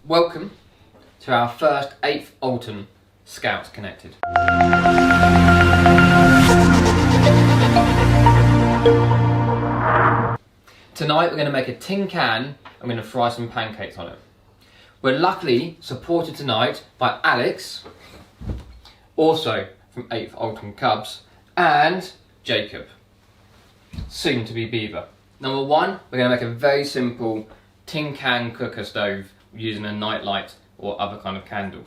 Welcome to our first 8th Alton Scouts Connected. Tonight we're going to make a tin can and we're going to fry some pancakes on it. We're luckily supported tonight by Alex, also from 8th Alton Cubs, and Jacob, soon to be Beaver. Number one, we're going to make a very simple tin can cooker stove using a nightlight or other kind of candle.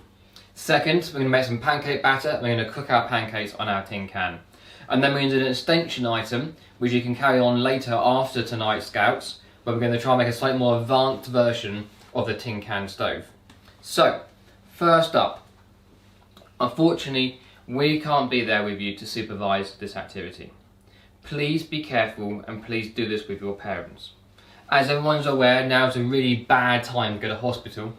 Second, we're going to make some pancake batter and we're going to cook our pancakes on our tin can. And then we're going to do an extension item which you can carry on later after tonight's Scouts, where we're going to try and make a slightly more advanced version of the tin can stove. So, first up, unfortunately we can't be there with you to supervise this activity. Please be careful and please do this with your parents. As everyone's aware, now is a really bad time to go to hospital.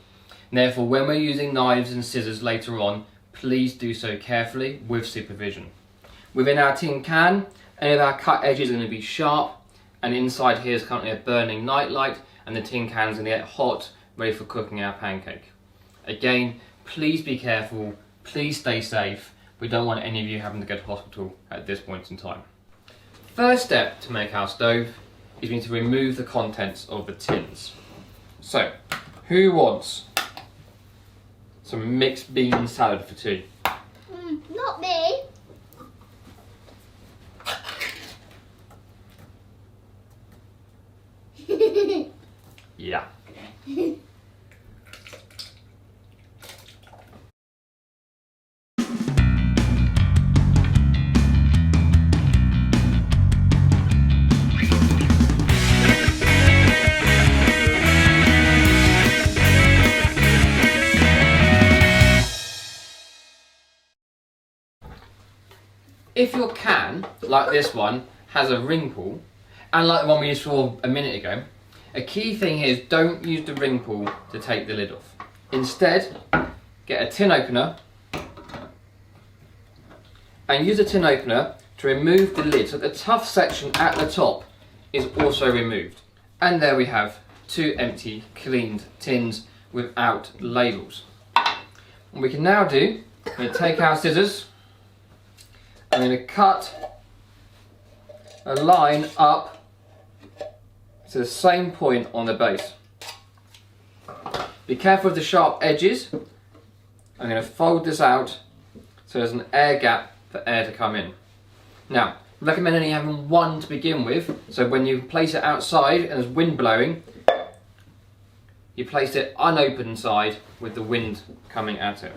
And therefore, when we're using knives and scissors later on, please do so carefully with supervision. Within our tin can, any of our cut edges are going to be sharp, and inside here is currently a burning nightlight, and the tin can is going to get hot, ready for cooking our pancake. Again, please be careful, please stay safe. We don't want any of you having to go to hospital at this point in time. First step to make our stove is we need to remove the contents of the tins. So, who wants some mixed bean salad for tea? Not me. Yeah. If your can, like this one, has a ring pull, and like the one we saw a minute ago, a key thing here is don't use the ring pull to take the lid off. Instead, get a tin opener and use a tin opener to remove the lid so that the tough section at the top is also removed. And there we have 2 empty, cleaned tins without labels. What we can now do, we're going to take our scissors, I'm going to cut a line up to the same point on the base. Be careful of the sharp edges. I'm going to fold this out so there's an air gap for air to come in. Now, I recommend only having one to begin with, so when you place it outside and there's wind blowing, you place it unopened side with the wind coming at it.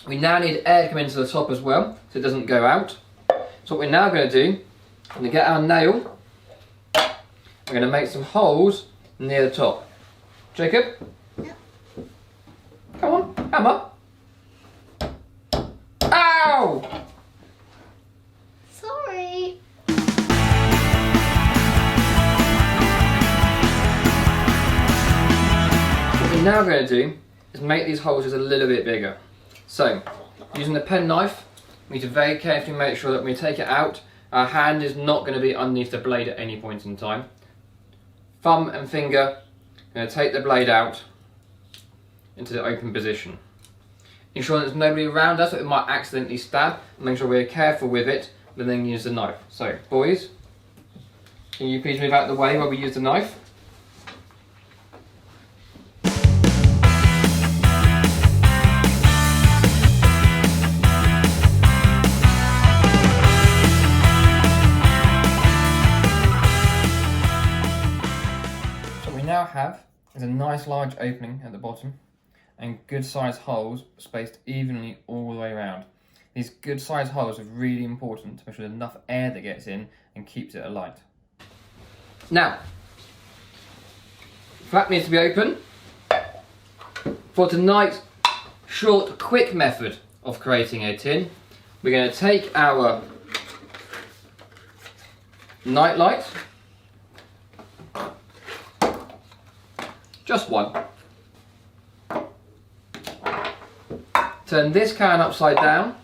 We now need air to come into the top as well, so it doesn't go out. So what we're now going to do, we're going to get our nail, we're going to make some holes near the top. Jacob? Yep. Come on, hammer. Ow! Sorry. What we're now going to do is make these holes just a little bit bigger. So, using the pen knife, we need to very carefully make sure that when we take it out, our hand is not going to be underneath the blade at any point in time. Thumb and finger, going to take the blade out into the open position. Ensure there's nobody around us that we might accidentally stab, and make sure we're careful with it, but then use the knife. So, boys, can you please move out of the way while we use the knife? Now have is a nice large opening at the bottom and good sized holes spaced evenly all the way around. These good sized holes are really important to make sure there's enough air that gets in and keeps it alight. Now, flap needs to be open. For tonight's short, quick method of creating a tin, we're going to take our nightlight, just one. Turn this can upside down,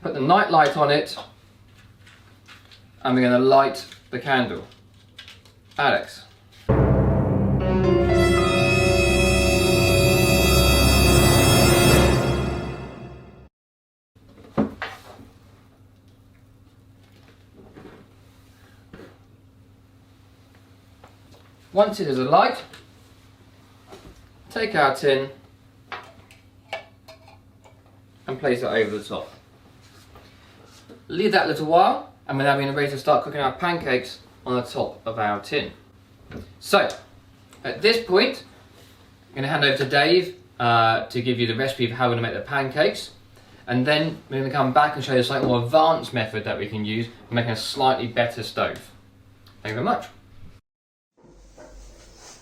put the night light on it, and we're going to light the candle. Alex. once it is alight, take our tin and place it over the top. Leave that a little while and we're now being ready to start cooking our pancakes on the top of our tin. So, at this point, I'm going to hand over to Dave to give you the recipe of how we're going to make the pancakes, and then we're going to come back and show you a slightly more advanced method that we can use for making a slightly better stove. Thank you very much.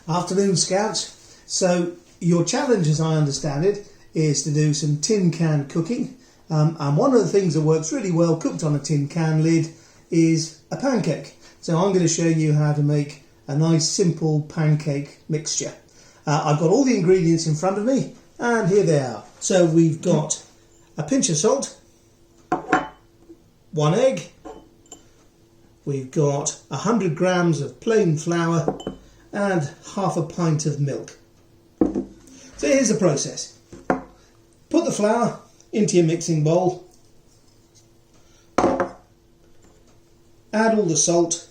Afternoon, Scouts. So your challenge, as I understand it, is to do some tin can cooking. And one of the things that works really well cooked on a tin can lid is a pancake. So I'm going to show you how to make a nice simple pancake mixture. I've got all the ingredients in front of me, and here they are. So we've got a pinch of salt, 1 egg, we've got 100 grams of plain flour, and half a pint of milk. So here's the process. Put the flour into your mixing bowl, add all the salt,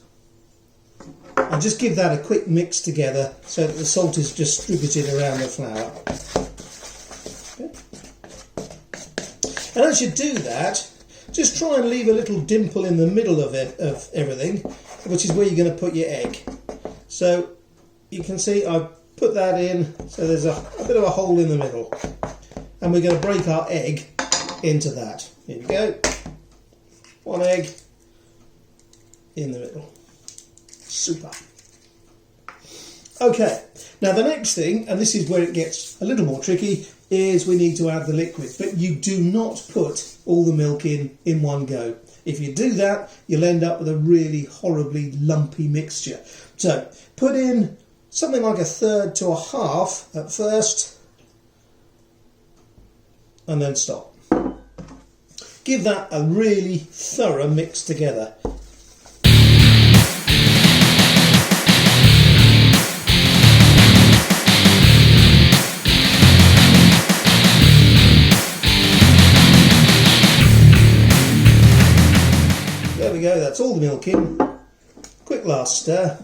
and just give that a quick mix together so that the salt is distributed around the flour. Okay. And as you do that, just try and leave a little dimple in the middle of everything, which is where you're going to put your egg. So you can see I've put that in, so there's a bit of a hole in the middle. And we're going to break our egg into that. Here we go. 1 egg in the middle. Super. Okay, now the next thing, and this is where it gets a little more tricky, is we need to add the liquid. But you do not put all the milk in one go. If you do that, you'll end up with a really horribly lumpy mixture. So put in something like 1/3 to 1/2 at first, and then stop. Give that a really thorough mix together. There we go, that's all the milk in. Quick last stir.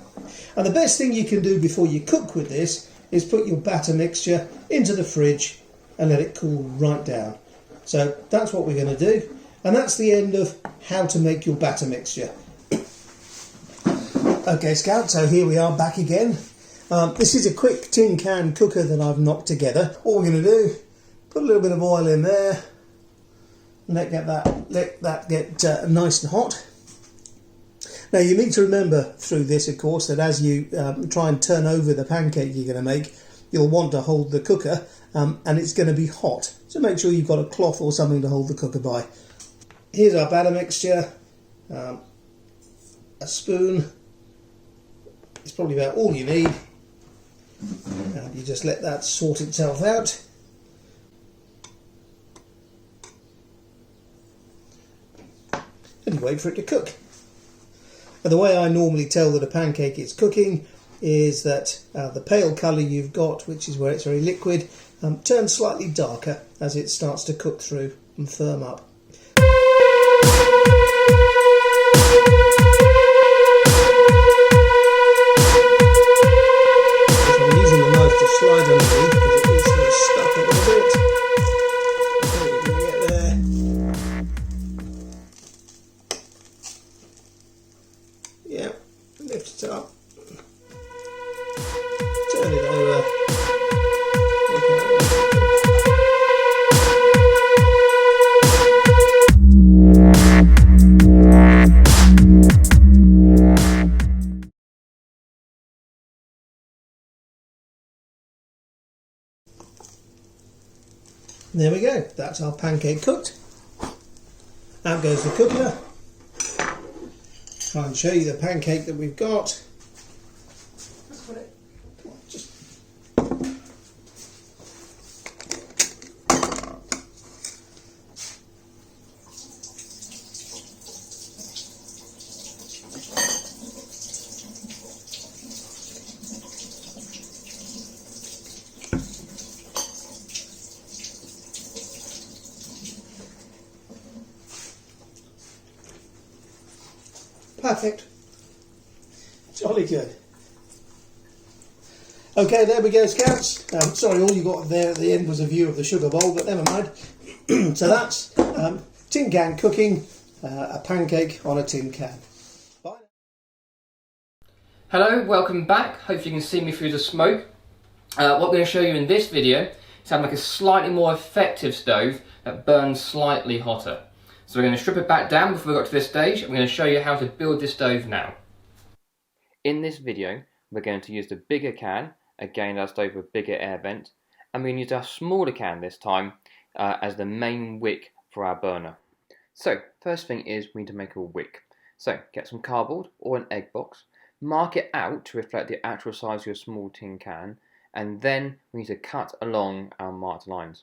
And the best thing you can do before you cook with this is put your batter mixture into the fridge and let it cool right down. So that's what we're going to do, and that's the end of how to make your batter mixture. Okay, Scout, so here we are back again. This is a quick tin can cooker that I've knocked together. What we're going to do, put a little bit of oil in there, and let that get nice and hot. Now you need to remember through this, of course, that as you try and turn over the pancake you're going to make, you'll want to hold the cooker, and it's going to be hot. So make sure you've got a cloth or something to hold the cooker by. Here's our batter mixture. A spoon is probably about all you need. And you just let that sort itself out. And you wait for it to cook. And the way I normally tell that a pancake is cooking is that the pale colour you've got, which is where it's very liquid, turns slightly darker as it starts to cook through and firm up. So I'm using the knife to slide underneath because it is sort of stuck a little bit. I think we're going to get there. Yeah, lift it up. Turn it over. There we go, that's our pancake cooked. Out goes the cooker. Try and show you the pancake that we've got. Perfect. Jolly good. Okay, there we go, Scouts. Sorry, all you got there at the end was a view of the sugar bowl, but never mind. So that's tin can cooking, a pancake on a tin can. Bye. Hello, welcome back. Hopefully you can see me through the smoke. What we're going to show you in this video is how to make a slightly more effective stove that burns slightly hotter. So we're going to strip it back down before we got to this stage, and we're going to show you how to build this stove now. In this video, we're going to use the bigger can, again our stove with bigger air vent, and we're going to use our smaller can this time as the main wick for our burner. So, first thing is we need to make a wick. So, get some cardboard or an egg box, mark it out to reflect the actual size of your small tin can, and then we need to cut along our marked lines.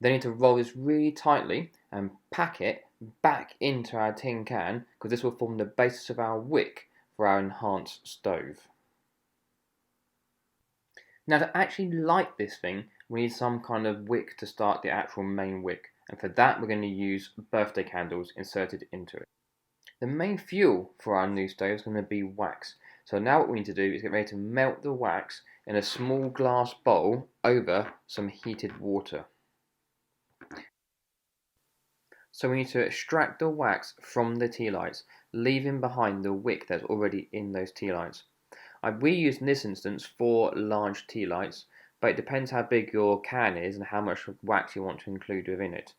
Then we need to roll this really tightly and pack it back into our tin can, because this will form the basis of our wick for our enhanced stove. Now, to actually light this thing, we need some kind of wick to start the actual main wick, and for that we're going to use birthday candles inserted into it. The main fuel for our new stove is going to be wax. So now what we need to do is get ready to melt the wax in a small glass bowl over some heated water. So we need to extract the wax from the tea lights, leaving behind the wick that's already in those tea lights. We used in this instance 4 large tea lights, but it depends how big your can is and how much wax you want to include within it.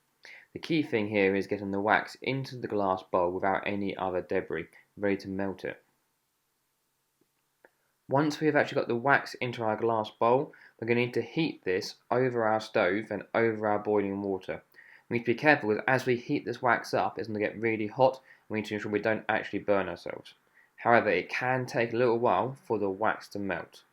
The key thing here is getting the wax into the glass bowl without any other debris, ready to melt it. Once we have actually got the wax into our glass bowl, we're going to need to heat this over our stove and over our boiling water. We need to be careful because as we heat this wax up, it's going to get really hot, and we need to ensure we don't actually burn ourselves. However, it can take a little while for the wax to melt.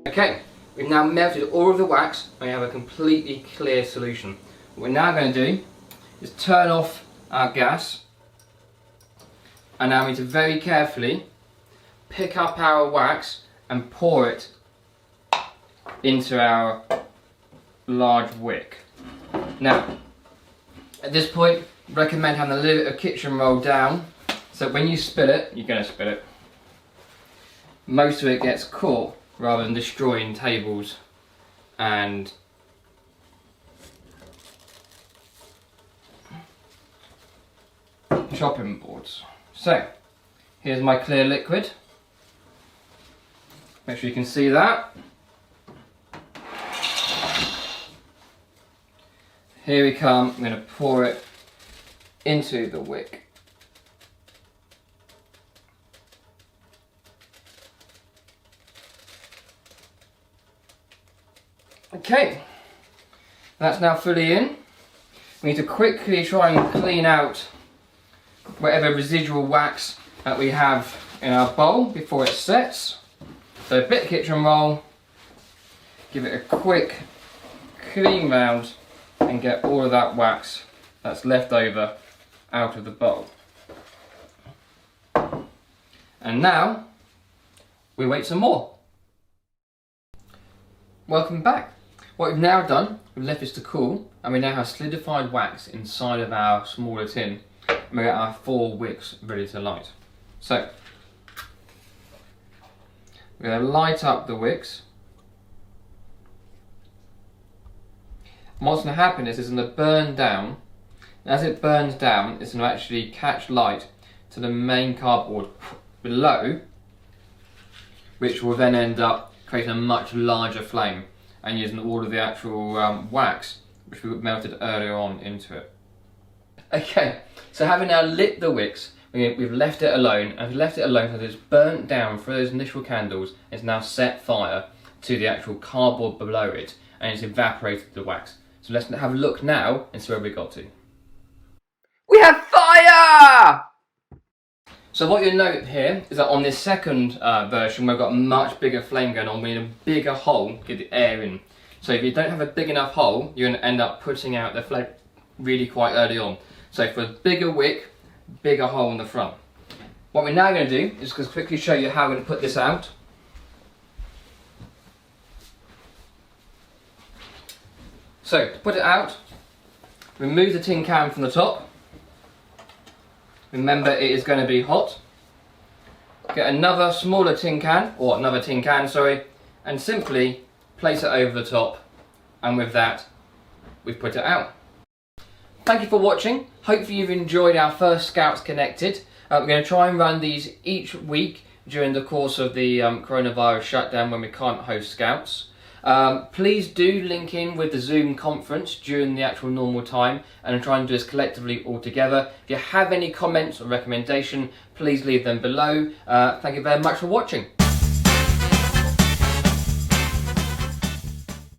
Okay, we've now melted all of the wax and we have a completely clear solution. What we're now going to do is turn off our gas, and now we need to very carefully pick up our wax and pour it into our large wick. Now, at this point, I recommend having a little bit of kitchen roll down, so when you spill it, you're going to spill it, most of it gets caught rather than destroying tables and chopping boards. So, here's my clear liquid. Make sure you can see that. Here we come, I'm going to pour it into the wick. Okay, that's now fully in. We need to quickly try and clean out whatever residual wax that we have in our bowl before it sets. So a bit of kitchen roll, give it a quick clean round and get all of that wax that's left over out of the bowl. And now we wait some more. Welcome back. What we've now done, we've left this to cool, and we now have solidified wax inside of our smaller tin, and we got our 4 wicks ready to light. So, we're going to light up the wicks. And what's going to happen is it's going to burn down, and as it burns down, it's going to actually catch light to the main cardboard below, which will then end up creating a much larger flame and using all of the actual wax which we melted earlier on into it. Okay, so having now lit the wicks, we've left it alone, and we've left it alone so that it's burnt down for those initial candles. It's now set fire to the actual cardboard below it, and it's evaporated the wax. So let's have a look now and see where we got to. We have fire! So what you'll note here is that on this second version we've got a much bigger flame going on. We need a bigger hole to get the air in. So if you don't have a big enough hole, you're going to end up putting out the flame really quite early on. So for a bigger wick, bigger hole in the front. What we're now going to do is just quickly show you how we're going to put this out. So to put it out, remove the tin can from the top. Remember, it is going to be hot. Get another smaller tin can, or another tin can, sorry, and simply place it over the top, and with that we've put it out. Thank you for watching. Hopefully you've enjoyed our first Scouts Connected. We're going to try and run these each week during the course of the coronavirus shutdown when we can't host Scouts. Please do link in with the Zoom conference during the actual normal time and try and do this collectively all together. If you have any comments or recommendation, please leave them below. Thank you very much for watching.